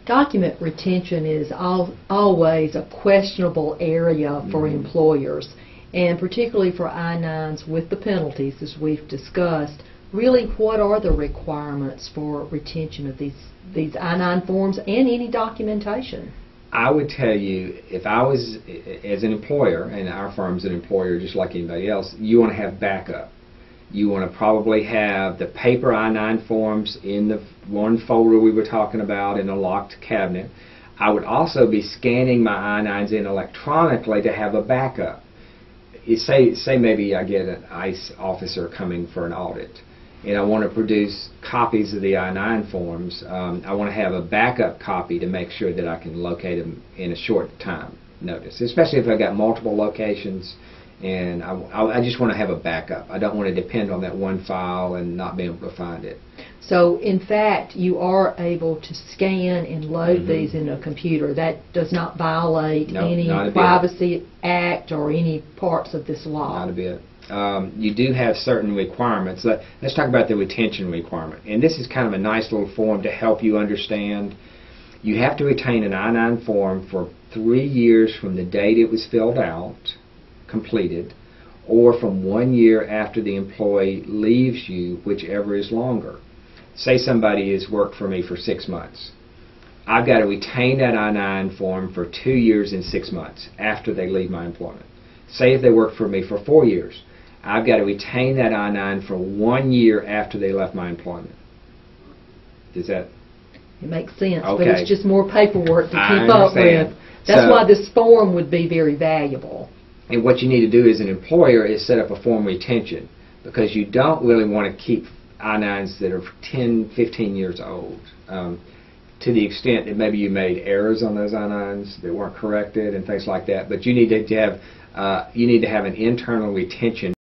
Document retention is always a questionable area for employers, and particularly for I-9s with the penalties, as we've discussed. Really, what are the requirements for retention of these I-9 forms and any documentation? I would tell you, if I was, as an employer, and our firm's an employer just like anybody else, you want to have backup. You want to probably have the paper I-9 forms in the one folder we were talking about in a locked cabinet. I would also be scanning my I-9s in electronically to have a backup. Say maybe I get an ICE officer coming for an audit, and I want to produce copies of the I-9 forms. I want to have a backup copy to make sure that I can locate them in a short time notice, especially if I've got multiple locations, and I just want to have a backup. I don't want to depend on that one file and not be able to find it. So, in fact, you are able to scan and load these in a computer. That does not violate any Privacy Act or any parts of this law. Not a bit. You do have certain requirements. Let's talk about the retention requirement. And this is kind of a nice little form to help you understand. You have to retain an I-9 form for 3 years from the date it was filled out, completed, or from 1 year after the employee leaves you, whichever is longer. Say somebody has worked for me for 6 months. I've got to retain that I-9 form for 2 years and 6 months after they leave my employment. Say if they worked for me for 4 years, I've got to retain that I-9 for 1 year after they left my employment. Does that? It makes sense, okay. But it's just more paperwork to keep up with. That's why this form would be very valuable. And what you need to do as an employer is set up a form retention, because you don't really want to keep I-9s that are 10, 15 years old. To the extent that maybe you made errors on those I-9s that weren't corrected and things like that, but you need to have an internal retention